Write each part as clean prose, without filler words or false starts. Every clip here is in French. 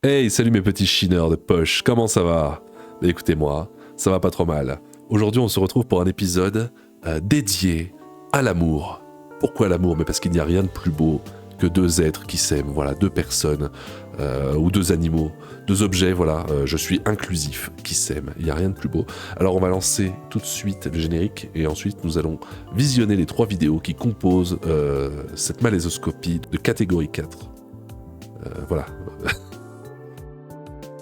Hey, salut mes petits chineurs de poche, comment ça va? Écoutez-moi, ça va pas trop mal. Aujourd'hui, on se retrouve pour un épisode dédié à l'amour. Pourquoi l'amour? Mais parce qu'il n'y a rien de plus beau que deux êtres qui s'aiment, voilà, deux personnes, ou deux animaux, deux objets, voilà, je suis inclusif, qui s'aiment, il n'y a rien de plus beau. Alors on va lancer tout de suite le générique, et ensuite nous allons visionner les 3 vidéos qui composent cette malaisoscopie de catégorie 4. Voilà.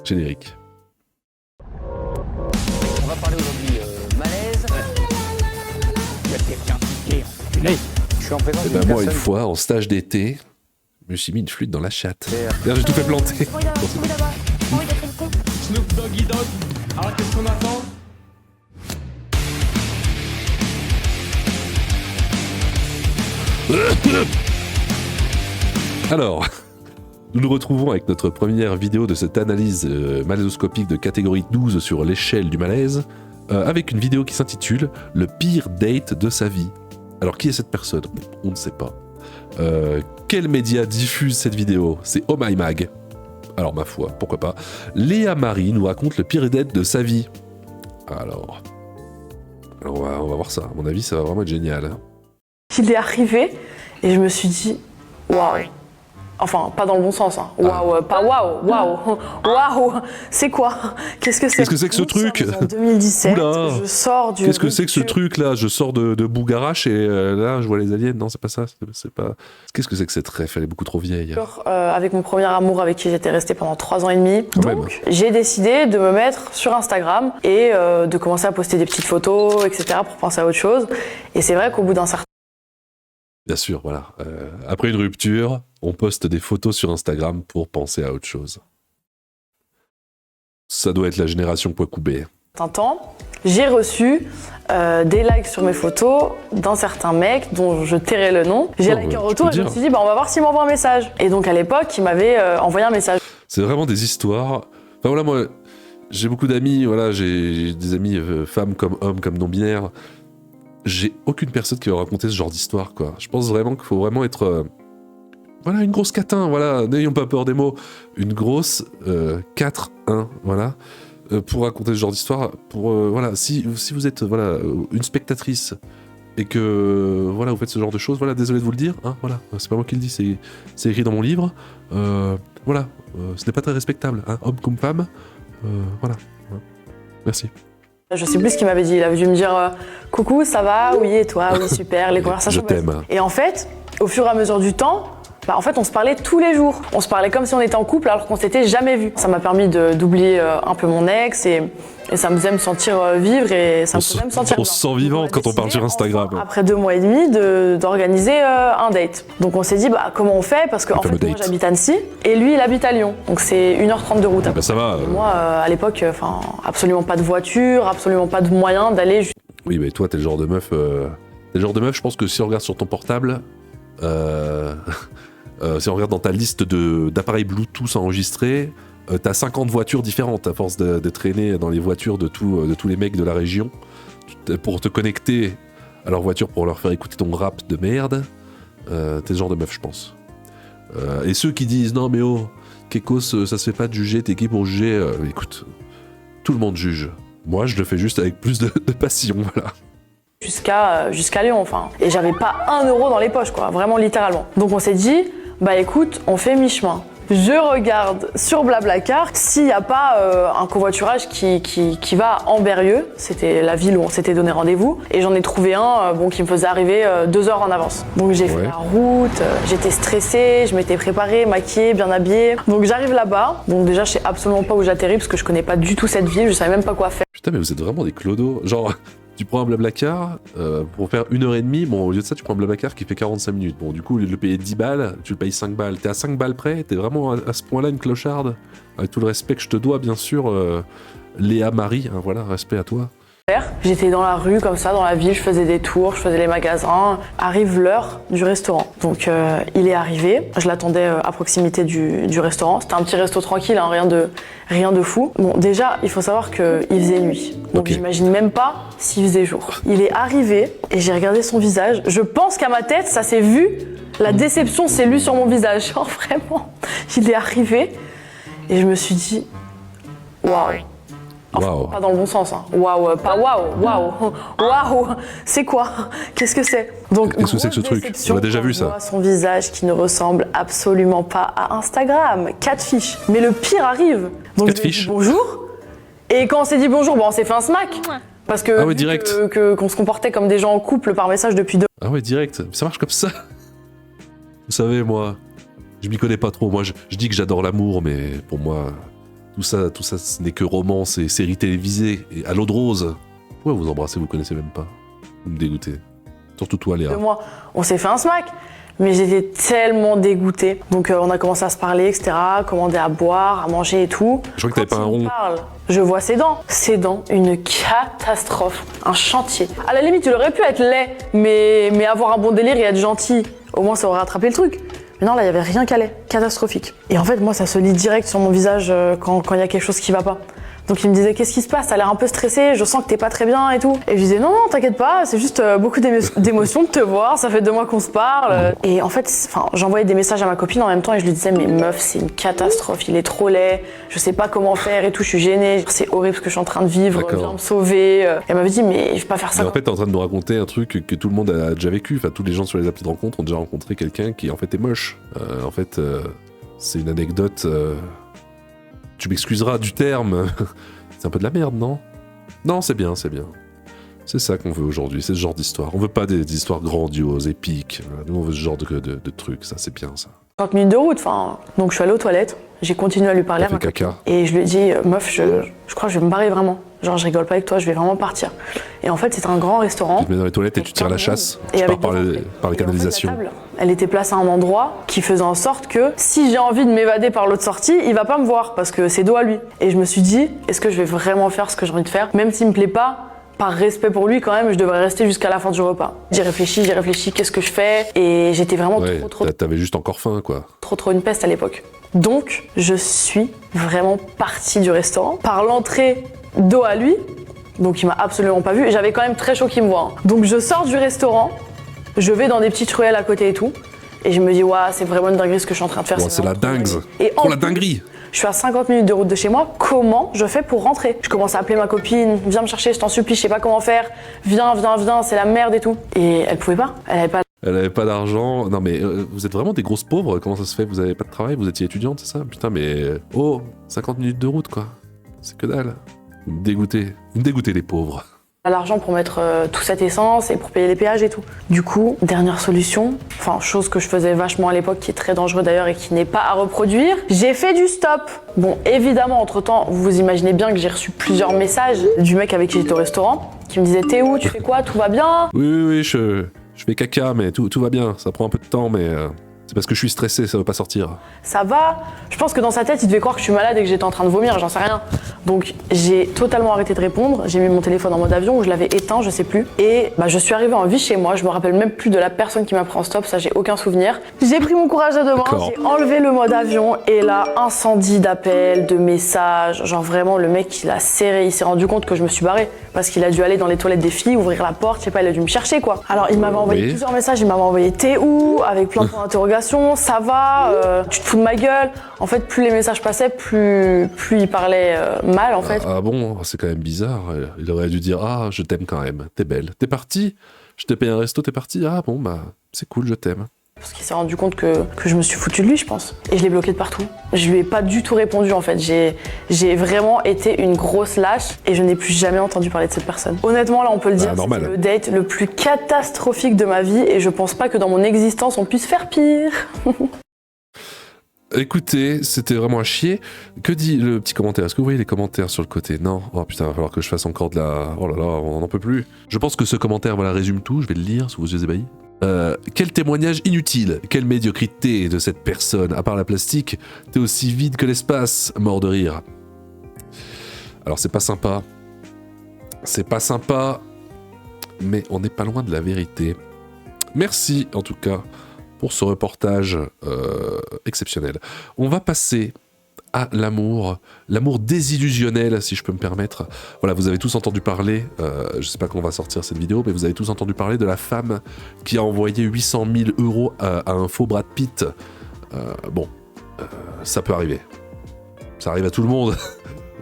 Générique. On va parler aujourd'hui malaise. Il y a quelqu'un qui est enculé. Je suis en présence d'une Moi, une personne. fois, en stage d'été, je me suis mis une flûte dans la chatte. D'ailleurs, j'ai tout fait planter. Snoop Doggy Dogg, alors qu'est-ce qu'on attend? Alors, nous nous retrouvons avec notre première vidéo de cette analyse malaisoscopique de catégorie 12 sur l'échelle du malaise, avec une vidéo qui s'intitule « Le pire date de sa vie ». Alors, qui est cette personne? On ne sait pas. Quel média diffuse cette vidéo? C'est Oh My Mag. Alors, ma foi, pourquoi pas. Léa Marie nous raconte le pire date de sa vie. Alors on va voir ça. À mon avis, ça va vraiment être génial. Hein. Il est arrivé et je me suis dit waouh. Enfin, pas dans le bon sens. Hein. Waouh, pas waouh, waouh, waouh. C'est quoi? Qu'est-ce que c'est? Qu'est-ce que c'est que ce truc? En 2017, Oula. je sors du. Qu'est-ce que c'est que ce truc là? Je sors de Bougarache et là je vois les aliens. Non, c'est pas ça. C'est pas. Qu'est-ce que c'est que cette ref? Elle est beaucoup trop vieille. Avec mon premier amour avec qui j'étais restée pendant 3 ans et demi. Quand même. Donc, j'ai décidé de me mettre sur Instagram et de commencer à poster des petites photos, etc. pour penser à autre chose. Et c'est vrai qu'au bout d'un certain Bien sûr, voilà. Après une rupture, on poste des photos sur Instagram pour penser à autre chose. Ça doit être la génération Kouakoubé. temps, j'ai reçu des likes sur mes photos d'un certain mec dont je tairai le nom. J'ai liké en retour et je me suis dit, on va voir s'il m'envoie un message. Et donc à l'époque, il m'avait envoyé un message. C'est vraiment des histoires. Enfin voilà, moi, j'ai beaucoup d'amis, voilà, j'ai des amis femmes comme hommes, comme non-binaires. J'ai aucune personne qui va raconter ce genre d'histoire, quoi. Je pense vraiment qu'il faut vraiment être... voilà, une grosse catin, voilà, n'ayons pas peur des mots. Une grosse 4-1, voilà. Pour raconter ce genre d'histoire, pour voilà, si vous êtes voilà une spectatrice et que voilà vous faites ce genre de choses, voilà, désolé de vous le dire, hein, voilà, c'est pas moi qui le dis, c'est écrit dans mon livre, voilà, ce n'est pas très respectable, hein, homme comme femme, voilà, merci. Je sais plus ce qu'il m'avait dit, il avait dû me dire coucou, ça va? Oui, et toi? Oui, super, les conversations. Je t'aime. Et en fait, au fur et à mesure du temps, en fait, on se parlait tous les jours. On se parlait comme si on était en couple alors qu'on s'était jamais vu. Ça m'a permis d'oublier un peu mon ex et ça me faisait me sentir vivre et ça me faisait me sentir On bien. se sent vivante quand on parle sur Instagram. Enfin, après 2 mois et demi d'organiser un date. Donc on s'est dit comment on fait parce que en fait, moi j'habite à Annecy et lui il habite à Lyon. Donc c'est 1h30 de route. Bah ça va. Moi à l'époque, absolument pas de voiture, absolument pas de moyen d'aller. Oui, mais toi t'es le genre de meuf. Je pense que si on regarde sur ton portable. Si on regarde dans ta liste d'appareils Bluetooth enregistrés, t'as 50 voitures différentes à force de traîner dans les voitures de tous les mecs de la région pour te connecter à leur voiture pour leur faire écouter ton rap de merde. T'es ce genre de meuf, je pense. Et ceux qui disent non mais oh, Kekos, ça se fait pas de juger, t'es qui pour juger? Écoute, tout le monde juge. Moi, je le fais juste avec plus de passion, voilà. Jusqu'à Lyon, enfin. Et j'avais pas 1 euro dans les poches, quoi, vraiment littéralement. Donc on s'est dit, écoute, on fait mi-chemin. Je regarde sur Blablacar s'il n'y a pas un covoiturage qui va à Ambérieux, c'était la ville où on s'était donné rendez-vous, et j'en ai trouvé un qui me faisait arriver 2 heures en avance. Donc j'ai fait la route, j'étais stressée, je m'étais préparée, maquillée, bien habillée. Donc j'arrive là-bas, donc déjà je sais absolument pas où j'atterris parce que je connais pas du tout cette ville, je savais même pas quoi faire. Putain, mais vous êtes vraiment des clodos. Genre, tu prends un Blablacar pour faire 1h30, bon, au lieu de ça, tu prends un Blablacar qui fait 45 minutes. Bon, du coup, au lieu de le payer 10 balles, tu le payes 5 balles. T'es à 5 balles près, t'es vraiment à ce point-là une clocharde. Avec tout le respect que je te dois, bien sûr, Léa Marie, hein, voilà, respect à toi. J'étais dans la rue comme ça, dans la ville, je faisais des tours, je faisais les magasins. Arrive l'heure du restaurant. Donc il est arrivé, je l'attendais à proximité du restaurant. C'était un petit resto tranquille, hein, rien de fou. Bon, déjà, il faut savoir qu'il faisait nuit. Donc j'imagine même pas s'il faisait jour. Il est arrivé et j'ai regardé son visage. Je pense qu'à ma tête, ça s'est vu. La déception s'est lue sur mon visage. Genre vraiment, il est arrivé. Et je me suis dit, waouh. Enfin, Waouh. pas dans le bon sens, hein. Waouh, pas waouh, waouh, waouh, c'est quoi? Qu'est-ce que c'est? Donc, Qu'est-ce que c'est que ce grosse truc? déception On a déjà quand vu je ça. vois son visage qui ne ressemble absolument pas à Instagram. Catfish. Mais le pire arrive. Donc, je lui ai Catfish. dit bonjour. Et quand on s'est dit bonjour, bon, on s'est fait un smack. Parce que, Ah ouais, vu direct. qu'on se comportait comme des gens en couple par message depuis 2 Ah ouais, direct. Ça marche comme ça. Vous savez, moi, je m'y connais pas trop. Moi, je dis que j'adore l'amour, mais pour moi, tout ça, ce n'est que romance et séries télévisées. Et à l'eau de rose. Pourquoi vous embrassez, vous connaissez même pas? Vous me dégoûtez. Surtout toi, Léa. mois, on s'est fait un smack. Mais j'étais tellement dégoûtée. Donc on a commencé à se parler, etc. Commander à boire, à manger et tout. Je crois que t'avais pas un Quand il me rond. parle, je vois ses dents. Ses dents, une catastrophe. Un chantier. À la limite, il aurait pu être laid, mais avoir un bon délire et être gentil, au moins ça aurait rattrapé le truc. Mais non, là, il y avait rien qu'à laid. Catastrophique. Et en fait, moi, ça se lit direct sur mon visage quand il y a quelque chose qui va pas. Donc il me disait, qu'est-ce qui se passe? T'as l'air un peu stressé, je sens que t'es pas très bien et tout. Et je disais, non, non, t'inquiète pas, c'est juste beaucoup d'émotions de te voir, ça fait 2 mois qu'on se parle. Et en fait, j'envoyais des messages à ma copine en même temps et je lui disais, mais meuf, c'est une catastrophe, il est trop laid, je sais pas comment faire et tout, je suis gênée, c'est horrible ce que je suis en train de vivre, D'accord. viens me sauver. Et elle m'avait dit, mais je vais pas faire ça. Mais en fait, t'es en train de nous raconter un truc que tout le monde a déjà vécu. Enfin, tous les gens sur les applis de rencontre ont déjà rencontré quelqu'un qui, en fait, est moche. C'est une anecdote. Tu m'excuseras du terme. C'est un peu de la merde, non? Non, c'est bien, c'est bien. C'est ça qu'on veut aujourd'hui, c'est ce genre d'histoire. On veut pas des histoires grandioses, épiques. Nous, on veut ce genre de trucs. Ça, c'est bien, ça. 30 minutes de route, donc je suis allée aux toilettes, j'ai continué à lui parler T'as à ma fait copine. caca. Et je lui ai dit, meuf, je crois que je vais me barrer vraiment. Genre, je rigole pas avec toi, je vais vraiment partir. Et en fait, c'était un grand restaurant. Tu te mets dans les toilettes et tu tires la chasse. Tu pars par les Et en fait, canalisations. la table, elle était placée à un endroit qui faisait en sorte que si j'ai envie de m'évader par l'autre sortie, il va pas me voir parce que c'est dos à lui. Et je me suis dit, est-ce que je vais vraiment faire ce que j'ai envie de faire? Même s'il me plaît pas, par respect pour lui, quand même, je devrais rester jusqu'à la fin du repas. J'y réfléchis, qu'est-ce que je fais? Et j'étais vraiment Ouais, trop t'avais juste encore faim, quoi. une peste à l'époque. Donc, je suis vraiment partie du restaurant par l'entrée dos à lui. Donc, il m'a absolument pas vu. Et j'avais quand même très chaud qu'il me voit. Donc, je sors du restaurant, je vais dans des petites ruelles à côté et tout. Et je me dis, waouh, c'est vraiment une dinguerie ce que je suis en train de faire. Ouais, c'est la vraiment trop dingue. dingue. Et Oh, en la plus, dinguerie! je suis à 50 minutes de route de chez moi. Comment je fais pour rentrer? Je commence à appeler ma copine. Viens me chercher, je t'en supplie, je sais pas comment faire. Viens, c'est la merde et tout. Et elle pouvait pas. Elle avait pas. Elle avait pas d'argent. Non, mais vous êtes vraiment des grosses pauvres. Comment ça se fait? Vous avez pas de travail? Vous étiez étudiante, c'est ça? Putain, mais. Oh, 50 minutes de route, quoi. C'est que dalle. Vous me dégoûtez. Vous me dégoûtez, les pauvres. L'argent pour mettre tout cette essence et pour payer les péages et tout. Du coup, dernière solution, chose que je faisais vachement à l'époque, qui est très dangereux d'ailleurs et qui n'est pas à reproduire, j'ai fait du stop. Bon, évidemment, entre-temps, vous imaginez bien que j'ai reçu plusieurs messages du mec avec qui j'étais au restaurant, qui me disait « T'es où? Tu fais quoi? Tout va bien ?» Oui, je fais caca, mais tout va bien. Ça prend un peu de temps, mais c'est parce que je suis stressé, ça veut pas sortir. Ça va. Je pense que dans sa tête, il devait croire que je suis malade et que j'étais en train de vomir, j'en sais rien. Donc j'ai totalement arrêté de répondre, j'ai mis mon téléphone en mode avion ou je l'avais éteint, je sais plus. Et je suis arrivée en vie chez moi, je me rappelle même plus de la personne qui m'a pris en stop, ça j'ai aucun souvenir. J'ai pris mon courage à deux mains, D'accord. j'ai enlevé le mode avion et là, incendie d'appels, de messages, genre vraiment le mec il a serré, il s'est rendu compte que je me suis barrée parce qu'il a dû aller dans les toilettes des filles, ouvrir la porte, je sais pas, il a dû me chercher quoi. Alors il m'avait envoyé Oui. plusieurs messages, il m'avait envoyé t'es où avec plein de points d'interrogation, ça va, tu te fous de ma gueule. En fait, plus les messages passaient, plus il parlait mal en fait. Ah bon, c'est quand même bizarre. Il aurait dû dire ah, je t'aime quand même. T'es belle. T'es partie. Je te paye un resto. T'es partie. Ah bon, c'est cool, je t'aime. Parce qu'il s'est rendu compte que je me suis foutu de lui, je pense. Et je l'ai bloqué de partout. Je lui ai pas du tout répondu, en fait. J'ai vraiment été une grosse lâche et je n'ai plus jamais entendu parler de cette personne. Honnêtement, là, on peut le dire, normal. c'est le date le plus catastrophique de ma vie et je pense pas que dans mon existence, on puisse faire pire. Écoutez, c'était vraiment à chier. Que dit le petit commentaire? Est-ce que vous voyez les commentaires sur le côté? Non. Oh putain, il va falloir que je fasse encore de la... Oh là là, on n'en peut plus. Je pense que ce commentaire, résume tout. Je vais le lire sous vos yeux ébahis. Quel témoignage inutile, quelle médiocrité de cette personne. À part la plastique, t'es aussi vide que l'espace. Mort de rire. Alors c'est pas sympa. C'est pas sympa. Mais on n'est pas loin de la vérité. Merci en tout cas pour ce reportage exceptionnel. On va passer à l'amour désillusionnel, si je peux me permettre. Voilà, vous avez tous entendu parler, je sais pas quand on va sortir cette vidéo, mais vous avez tous entendu parler de la femme qui a envoyé 800 000 € à un faux Brad Pitt. Ça peut arriver. ça arrive à tout le monde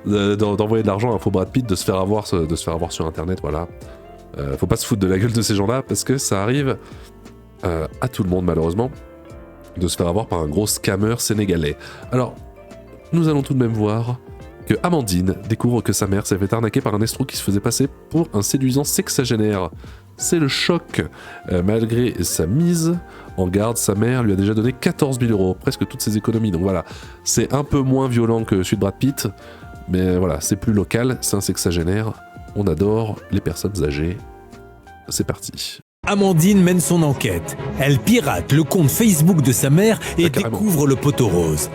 d'envoyer de l'argent à un faux Brad Pitt, de se faire avoir sur internet, voilà. Faut pas se foutre de la gueule de ces gens-là, parce que ça arrive à tout le monde malheureusement, de se faire avoir par un gros scammer sénégalais. Alors, nous allons tout de même voir que Amandine découvre que sa mère s'est fait arnaquer par un escroc qui se faisait passer pour un séduisant sexagénaire. C'est le choc. Malgré sa mise en garde, sa mère lui a déjà donné 14 000 €, presque toutes ses économies. Donc voilà, c'est un peu moins violent que celui de Brad Pitt, mais voilà, c'est plus local, c'est un sexagénaire. On adore les personnes âgées. C'est parti. Amandine mène son enquête. Elle pirate le compte Facebook de sa mère et découvre le poteau rose.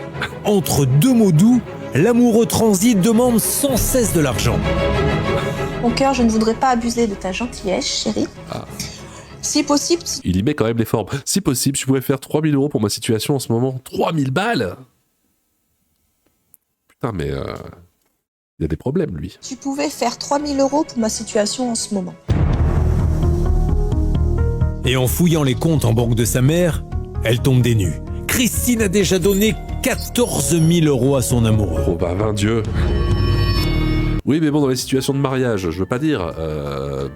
Entre deux mots doux, l'amoureux transi demande sans cesse de l'argent. Mon cœur, je ne voudrais pas abuser de ta gentillesse, chérie. Si possible... Il y met quand même les formes. Si possible, je pouvais faire 3 000 € pour ma situation en ce moment. 3 000 balles. Putain, mais... il y a des problèmes, lui. Tu pouvais faire 3 000 € pour ma situation en ce moment. Et en fouillant les comptes en banque de sa mère, elle tombe des nues. Christine a déjà donné 14 000 € à son amoureux. Oh bah, 20 dieux. Oui, mais bon, dans les situations de mariage, je veux pas dire.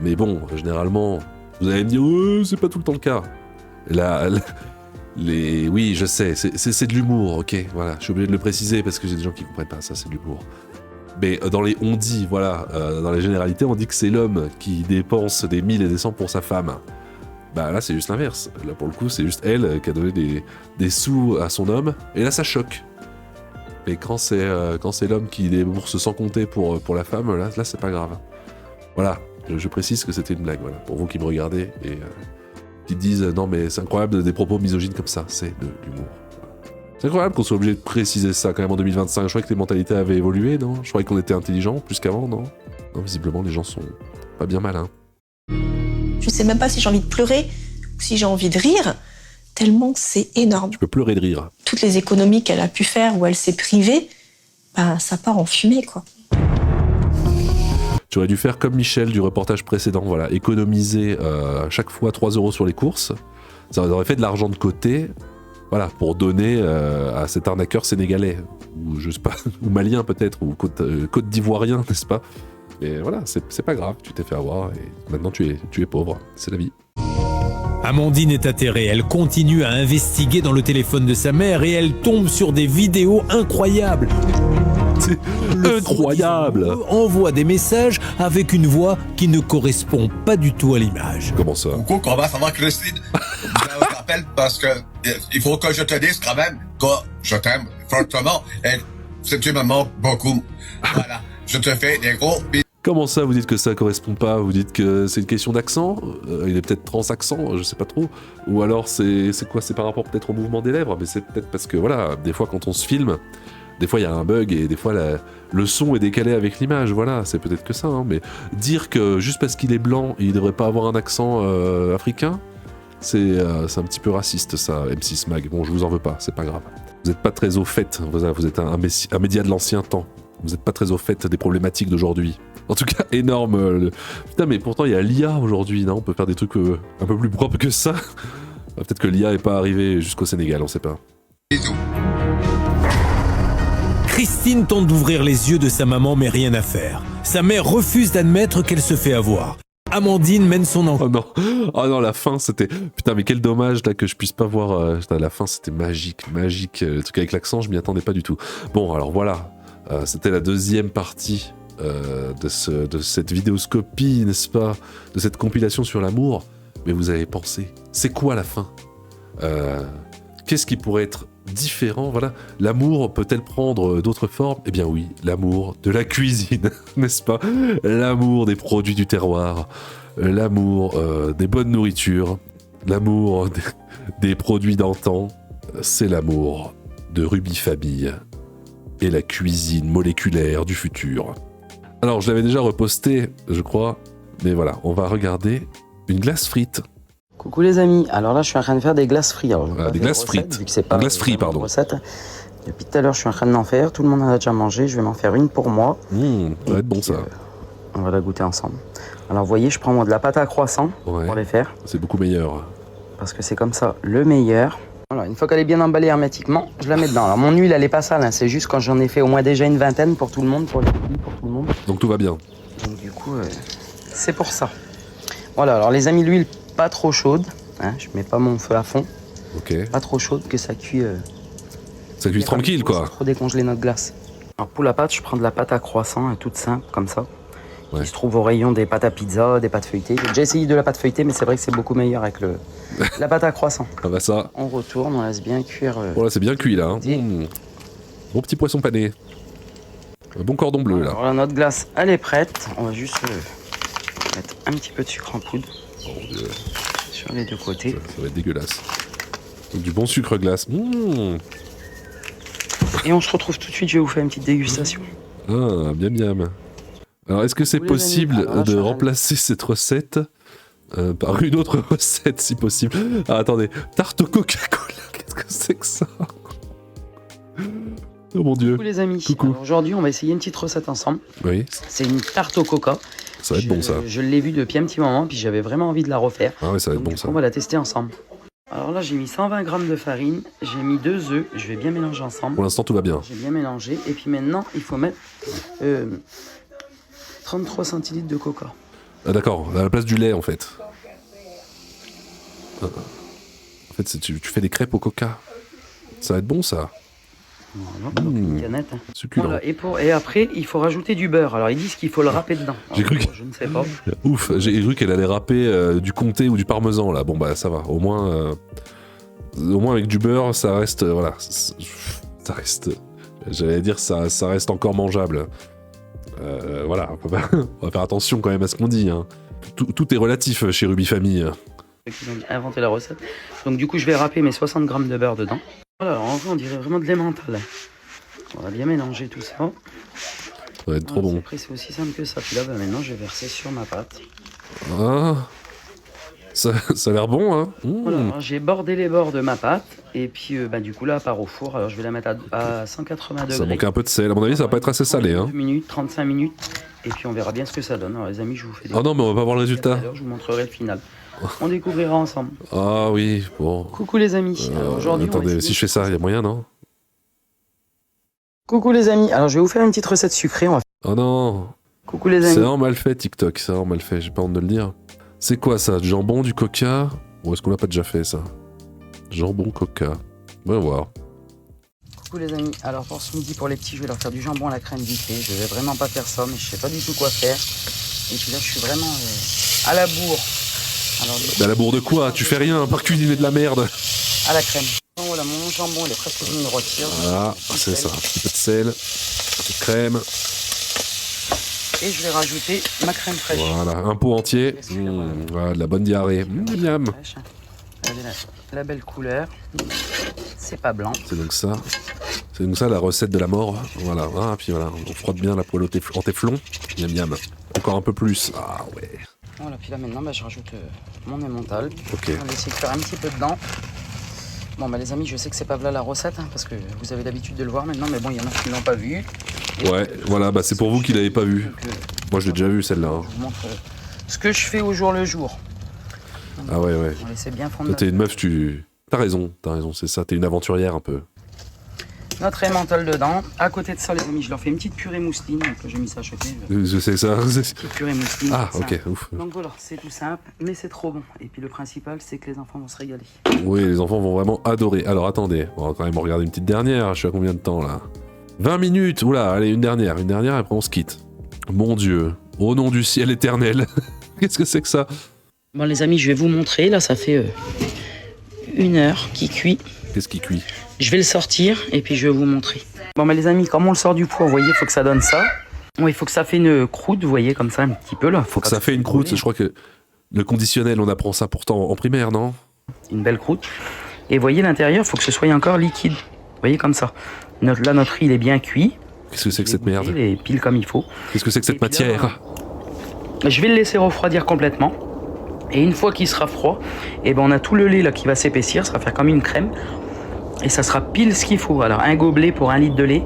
Mais bon, généralement, vous allez me dire, c'est pas tout le temps le cas. Oui, je sais, c'est de l'humour, ok, voilà. Je suis obligé de le préciser parce que j'ai des gens qui comprennent pas ça, c'est de l'humour. Mais dans les on-dit, voilà, dans les généralités, on dit que c'est l'homme qui dépense des 1000 et des 100 pour sa femme. Bah là, c'est juste l'inverse. Là, pour le coup, c'est juste elle qui a donné des sous à son homme, et là, ça choque. Mais quand c'est l'homme qui débourse sans compter pour la femme, là c'est pas grave. Voilà, je précise que c'était une blague, voilà, pour vous qui me regardez et qui disent non mais c'est incroyable des propos misogynes comme ça, c'est de l'humour. C'est incroyable qu'on soit obligé de préciser ça quand même en 2025. Je croyais que les mentalités avaient évolué, non? Je croyais qu'on était intelligents plus qu'avant, non? Non, visiblement les gens sont pas bien malins. Je sais même pas si j'ai envie de pleurer ou si j'ai envie de rire, tellement c'est énorme. Tu peux pleurer de rire. Toutes les économies qu'elle a pu faire où elle s'est privée, ben, ça part en fumée, quoi. Tu aurais dû faire comme Michel du reportage précédent, voilà, économiser chaque fois 3 € sur les courses. Ça aurait fait de l'argent de côté, voilà, pour donner à cet arnaqueur sénégalais, ou je sais pas, ou malien peut-être, ou côte d'ivoirien, n'est-ce pas? Mais voilà, c'est pas grave, tu t'es fait avoir et maintenant tu es pauvre, c'est la vie. Amandine est atterrée, elle continue à investiguer dans le téléphone de sa mère et elle tombe sur des vidéos incroyables. C'est incroyable. Envoie des messages avec une voix qui ne correspond pas du tout à l'image. Comment ça? Coucou, comment ça va, Christine? Je t'appelle parce que il faut que je te dise quand même que je t'aime fortement et que tu me manques beaucoup. Voilà, je te fais des gros bisous. Comment ça, vous dites que ça correspond pas? Vous dites que c'est une question d'accent? Il est peut-être transaccent, je sais pas trop. Ou alors c'est quoi? C'est par rapport peut-être au mouvement des lèvres? Mais c'est peut-être parce que voilà, des fois quand on se filme, des fois il y a un bug et des fois le son est décalé avec l'image. Voilà, c'est peut-être que ça. Hein. Mais dire que juste parce qu'il est blanc, il devrait pas avoir un accent africain, c'est un petit peu raciste ça, M6 Mag. Bon, je vous en veux pas, c'est pas grave. Vous êtes pas très au fait, vous êtes un média de l'ancien temps. Vous êtes pas très au fait des problématiques d'aujourd'hui. En tout cas, énorme. Putain, mais pourtant, il y a l'IA aujourd'hui, non? On peut faire des trucs un peu plus propres que ça. Peut-être que l'IA est pas arrivée jusqu'au Sénégal, on sait pas. Bisous. Christine tente d'ouvrir les yeux de sa maman, mais rien à faire. Sa mère refuse d'admettre qu'elle se fait avoir. Amandine mène son enquête. Oh non, la fin c'était... Putain, mais quel dommage là que je puisse pas voir... la fin c'était magique. Le truc avec l'accent, je m'y attendais pas du tout. Bon, alors voilà. C'était la deuxième partie de cette vidéoscopie, n'est-ce pas? De cette compilation sur l'amour. Mais vous avez pensé, c'est quoi la fin? Qu'est-ce qui pourrait être différent? Voilà. L'amour peut-elle prendre d'autres formes? Eh bien oui, l'amour de la cuisine, n'est-ce pas? L'amour des produits du terroir, l'amour des bonnes nourritures, l'amour des produits d'antan, c'est l'amour de Ruby Famille et la cuisine moléculaire du futur. Alors, je l'avais déjà reposté, je crois, mais voilà, on va regarder une glace frite. Coucou les amis, alors là je suis en train de faire des glaces frites. Des glaces frites. Glaces frites, pardon. Recette. Depuis tout à l'heure je suis en train d'en faire, tout le monde en a déjà mangé, je vais m'en faire une pour moi. Ça va être bon ça. On va la goûter ensemble. Alors vous voyez, je prends moi de la pâte à croissant pour les faire. C'est beaucoup meilleur. Parce que c'est comme ça le meilleur. Voilà, une fois qu'elle est bien emballée hermétiquement, je la mets dedans. Alors mon huile, elle est pas sale, hein, c'est juste quand j'en ai fait au moins déjà une vingtaine pour tout le monde, pour les filles, pour tout le monde. Donc tout va bien. Donc du coup, c'est pour ça. Voilà, alors les amis, l'huile pas trop chaude, hein, je mets pas mon feu à fond. Ok. Pas trop chaude que ça cuit. Ça cuit tranquille, quoi. Trop décongeler notre glace. Alors pour la pâte, je prends de la pâte à croissant, toute simple, comme ça. Ouais. Qui se trouve au rayon des pâtes à pizza, des pâtes feuilletées. J'ai déjà essayé de la pâte feuilletée, mais c'est vrai que c'est beaucoup meilleur avec la pâte à croissant. Ah bah ça. On retourne, on laisse bien cuire. Voilà, c'est bien cuit là. Hein. Bon petit poisson pané. Un bon cordon bleu là. Voilà, notre glace, elle est prête. On va juste mettre un petit peu de sucre en poudre Oh mon Dieu. sur les deux côtés. Ça va être dégueulasse. Donc, du bon sucre glace. Et on se retrouve tout de suite, je vais vous faire une petite dégustation. Ah, bien bien. Alors, est-ce que c'est possible de remplacer cette recette par une autre recette, si possible? Ah, attendez. Tarte au Coca-Cola, qu'est-ce que c'est que ça? Oh mon Dieu. Coucou les amis. Coucou. Alors, aujourd'hui, on va essayer une petite recette ensemble. Oui, C'est une tarte au coca. ça va être bon ça. Je l'ai vue depuis un petit moment, puis j'avais vraiment envie de la refaire. Ah ouais, ça va être Donc, bon du ça. coup, on va la tester ensemble. Alors là, j'ai mis 120 g de farine, j'ai mis 2 œufs, je vais bien mélanger ensemble. Pour l'instant, tout va bien. J'ai bien mélangé, et puis maintenant, il faut mettre 33 centilitres de coca. Ah d'accord, à la place du lait en fait. En fait, tu fais des crêpes au coca. Ça va être bon ça. Voilà, donc une canette. Hein. Succulent. Voilà, et après, il faut rajouter du beurre. Alors, ils disent qu'il faut le râper dedans. J'ai cru que- Je ne sais pas. Ouf, j'ai cru qu'elle allait râper du comté ou du parmesan là. Bon bah ça va, au moins avec du beurre, ça reste, voilà, ça reste, j'allais dire ça reste encore mangeable. Voilà, on va faire attention quand même à ce qu'on dit. Hein. Tout est relatif chez Ruby Family. Ils ont inventé la recette. Donc, du coup, je vais râper mes 60 g de beurre dedans. Voilà, en vrai, on dirait vraiment de l'emmental. On va bien mélanger tout ça. Ça va être trop bon. Après, c'est aussi simple que ça. Puis là, bah, maintenant, je vais verser sur ma pâte. Ah, ça a l'air bon, hein. Voilà, alors, j'ai bordé les bords de ma pâte. Et puis, du coup, là, elle part au four. Alors, je vais la mettre à 180 degrés. Ça manque un peu de sel. À mon avis, ça va pas être assez salé, hein. 2 minutes, 35 minutes. Et puis, on verra bien ce que ça donne. Alors, les amis, je vous fais des... Oh non, mais on va pas voir le résultat. Alors, je vous montrerai le final. On découvrira ensemble. Ah oui, bon. Coucou les amis. Alors, aujourd'hui, on va Attendez, essayer si je fais ça, il y a moyen, non? Coucou les amis. Alors, je vais vous faire une petite recette sucrée. Oh non. Coucou les C'est amis. vraiment mal fait TikTok, c'est vraiment mal fait, j'ai pas honte de le dire. C'est quoi ça? Du jambon, du coca? Ou est-ce qu'on l'a pas déjà fait ça? Jambon, coca. On va voir. Coucou les amis. Alors, pour ce midi, pour les petits, je vais leur faire du jambon à la crème vite fait. Je vais vraiment pas faire ça, mais je sais pas du tout quoi faire. Et puis là, je suis vraiment à la bourre. Alors, Bah la bourre de quoi? Tu fais rien, par cuisiner de la merde. à la crème. Voilà, mon jambon, il est presque venu me retirer. Voilà, c'est ça. Un petit peu de sel, un peu de crème. Et je vais rajouter ma crème fraîche. Voilà, un pot entier. Voilà, de la bonne diarrhée. Miam. Fraîche. Regardez la belle couleur. C'est pas blanc. C'est donc ça. C'est donc ça la recette de la mort. Voilà, ah, puis voilà, on frotte bien la poêle en téflon. Miam miam. Encore un peu plus. Ah ouais. Voilà, puis là maintenant, je rajoute mon emmental. Ok. On va essayer de faire un petit peu dedans. Bon, les amis, je sais que c'est pas là la recette, hein, parce que vous avez l'habitude de le voir maintenant, mais bon, il y en a qui l'ont pas vu. Et Ouais, voilà, bah c'est pour vous qui l'avez pas vu. donc, Moi je l'ai déjà vu celle-là. Hein. je vous montre ce que je fais au jour le jour. Donc, Ah ouais, ouais. on laisse bien fondre Toi t'es une meuf, T'as raison, c'est ça, t'es une aventurière un peu. notre emmental dedans. À côté de ça, les amis, je leur fais une petite purée mousseline. Donc j'ai mis ça à chauffer. C'est ça. Petite purée mousseline. Ah, tout ok, simple. ouf. Donc voilà, c'est tout simple, mais c'est trop bon. Et puis le principal, c'est que les enfants vont se régaler. Oui, les enfants vont vraiment adorer. Alors attendez, on va quand même regarder une petite dernière. Je suis à combien de temps là? 20 minutes. Oula, allez, une dernière, après on se quitte. Mon Dieu, au nom du ciel éternel. Qu'est-ce que c'est que ça? Bon, les amis, je vais vous montrer. Là, ça fait 1 heure qu'il cuit. Qu'est-ce qui cuit? Je vais le sortir et puis je vais vous montrer. Bon, les amis, comme on le sort du four, vous voyez, il faut que ça donne ça. Bon, il faut que ça fait une croûte, vous voyez, comme ça, un petit peu là. Faut que ça fait une croûte. Je crois que le conditionnel, on apprend ça pourtant en primaire, non? Une belle croûte. Et vous voyez, l'intérieur, il faut que ce soit encore liquide. Vous voyez, comme ça. Là, notre riz, il est bien cuit. Qu'est-ce que c'est que cette merde? Il est pile comme il faut. Qu'est-ce que c'est que cette Et puis là, matière? Je vais le laisser refroidir complètement. Et une fois qu'il sera froid, on a tout le lait là qui va s'épaissir. Ça va faire comme une crème. Et ça sera pile ce qu'il faut. Alors, un gobelet pour 1 litre de lait.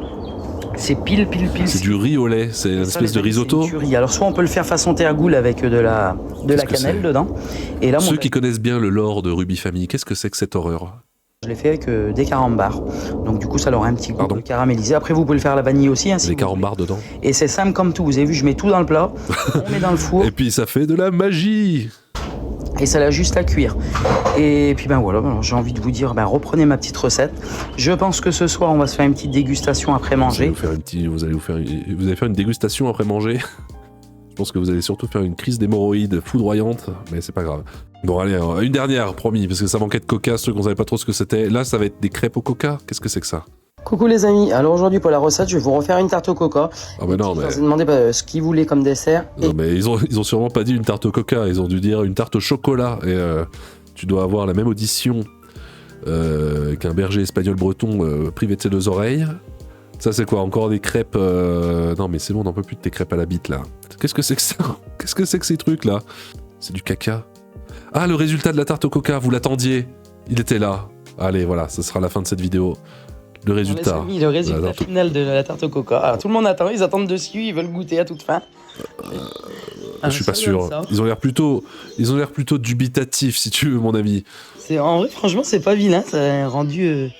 C'est pile. C'est du riz au lait, c'est une espèce de risotto. C'est du riz. Alors, soit on peut le faire façon théagoule avec de la Qu'est-ce que cannelle c'est? dedans. Et là, Ceux qui connaissent bien le lore de Ruby Family, qu'est-ce que c'est que cette horreur? Je l'ai fait avec des carambars. Donc du coup, ça aura un petit goût caramélisé. Après, vous pouvez le faire à la vanille aussi. Hein, si des carambars dedans. Et c'est simple comme tout. Vous avez vu, je mets tout dans le plat. On met dans le four. Et puis ça fait de la magie. Et ça l'a juste à cuire. Et puis ben voilà, alors, j'ai envie de vous dire, reprenez ma petite recette. Je pense que ce soir, on va se faire une petite dégustation après manger. Vous allez faire une dégustation après manger. Je pense que vous allez surtout faire une crise d'hémorroïdes foudroyante, mais c'est pas grave. Bon allez, une dernière, promis, parce que ça manquait de coca, ceux qu'on savait pas trop ce que c'était. Là, ça va être des crêpes au coca. Qu'est-ce que c'est que ça? Coucou les amis, alors aujourd'hui pour la recette, je vais vous refaire une tarte au coca. Ah bah non, mais... Je vous ai demandé ce qu'ils voulaient comme dessert. Non, mais ils ont sûrement pas dit une tarte au coca, ils ont dû dire une tarte au chocolat. Et tu dois avoir la même audition qu'un berger espagnol breton privé de ses deux oreilles. Ça c'est quoi? Encore des crêpes Non mais c'est bon, on n'en peut plus de tes crêpes à la bite là. Qu'est-ce que c'est que ça? Qu'est-ce que c'est que ces trucs là? C'est du caca. Ah, le résultat de la tarte au coca, vous l'attendiez? Il était là. Allez, voilà, ce sera la fin de cette vidéo. Le résultat. Le résultat final de la tarte au coca. Alors tout le monde attend, ils attendent dessus, ils veulent goûter à toute fin. Je suis pas sûr. Ils ont l'air plutôt dubitatifs, si tu veux, mon ami. En vrai, franchement, c'est pas vilain. Ça a rendu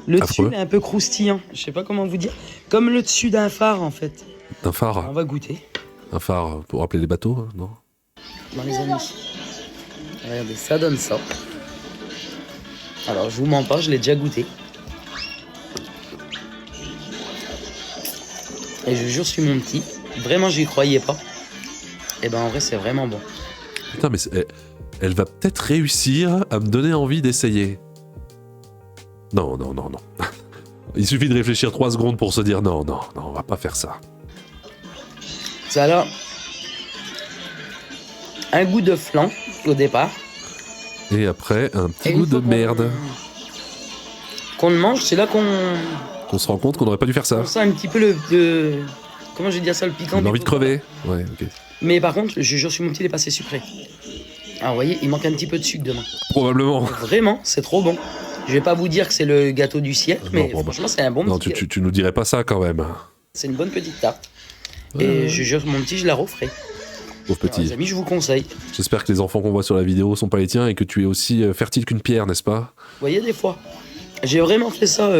le affreux. dessus est un peu croustillant. Je sais pas comment vous dire. Comme le dessus d'un phare, en fait. D'un phare. On va goûter. Un phare pour rappeler les bateaux, non? Bon les amis, regardez, ça donne ça. Alors je vous mens pas, je l'ai déjà goûté. Et je jure sur mon petit, vraiment j'y croyais pas. Et ben en vrai c'est vraiment bon. Putain mais elle va peut-être réussir à me donner envie d'essayer. Non. Il suffit de réfléchir 3 secondes pour se dire non, on va pas faire ça. Ça a un goût de flan au départ. Et après, un petit goût de merde. Qu'on le mange, c'est là qu'on se rend compte qu'on n'aurait pas dû faire ça. On sent un petit peu comment je vais dire ça, le piquant. On a envie de crever. Ouais, ok. Mais par contre, je jure sur mon petit, il est passé sucré. Alors vous voyez, il manque un petit peu de sucre dedans. Probablement. Vraiment, c'est trop bon. Je vais pas vous dire que c'est le gâteau du siècle, mais franchement, c'est un bon petit. Non, tu nous dirais pas ça quand même. C'est une bonne petite tarte. Et je jure, mon petit, je la referai. Pauvre petit. Alors, les amis, je vous conseille. J'espère que les enfants qu'on voit sur la vidéo sont pas les tiens et que tu es aussi fertile qu'une pierre, n'est-ce pas? Vous voyez, des fois. J'ai vraiment fait ça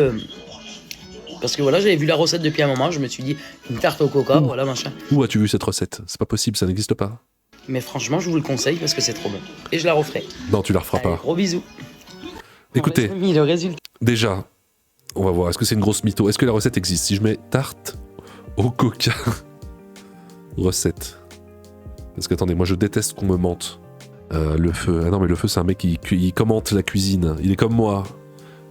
parce que voilà, j'avais vu la recette depuis un moment, je me suis dit, une tarte au coca, voilà, machin. Où as-tu vu cette recette? C'est pas possible, ça n'existe pas. Mais franchement, je vous le conseille parce que c'est trop bon. Et je la referai. Non, tu la referas pas. Gros bisous. Écoutez, le résultat. Déjà, on va voir, est-ce que c'est une grosse mytho? Est-ce que la recette existe? Si je mets tarte au coca, recette. Parce que attendez, moi je déteste qu'on me mente. Le feu. Ah non, mais le feu, c'est un mec qui commente la cuisine. Il est comme moi.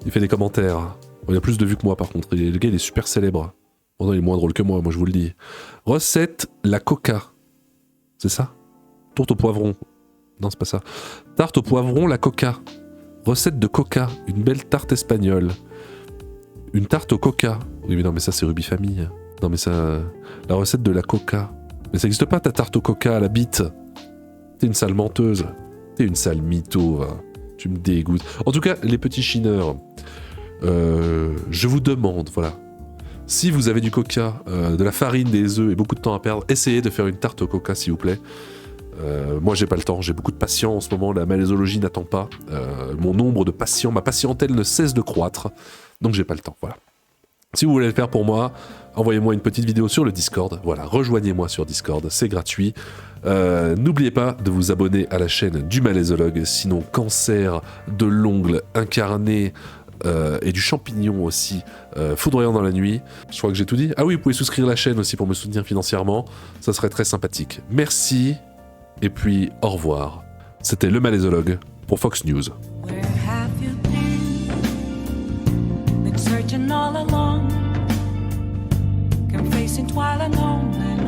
Il fait des commentaires. Il a plus de vues que moi, par contre. Le gars, il est super célèbre. Bon, non, il est moins drôle que moi, je vous le dis. Recette, la coca. C'est ça? Tourte au poivron. Non, c'est pas ça. Tarte au poivron, la coca. Recette de coca. Une belle tarte espagnole. Une tarte au coca. Oui, mais non, mais ça, c'est Ruby Famille. Non, mais ça... La recette de la coca. Mais ça n'existe pas, ta tarte au coca à la bite. T'es une sale menteuse. T'es une sale mytho. Hein. Tu me dégoûtes. En tout cas, les petits chineurs, je vous demande, voilà, si vous avez du coca, de la farine, des œufs et beaucoup de temps à perdre, essayez de faire une tarte au coca, s'il vous plaît. Moi, j'ai pas le temps, j'ai beaucoup de patients en ce moment, la malaisologie n'attend pas. Mon nombre de patients, ma patientèle ne cesse de croître, donc j'ai pas le temps, voilà. Si vous voulez le faire pour moi, envoyez-moi une petite vidéo sur le Discord. Voilà, rejoignez-moi sur Discord, c'est gratuit. N'oubliez pas de vous abonner à la chaîne du Malaisologue, sinon cancer de l'ongle incarné et du champignon aussi, foudroyant dans la nuit. Je crois que j'ai tout dit. Ah oui, vous pouvez souscrire la chaîne aussi pour me soutenir financièrement, ça serait très sympathique. Merci, et puis au revoir. C'était le Malaisologue pour Fox News. Searching all along, confessing while alone.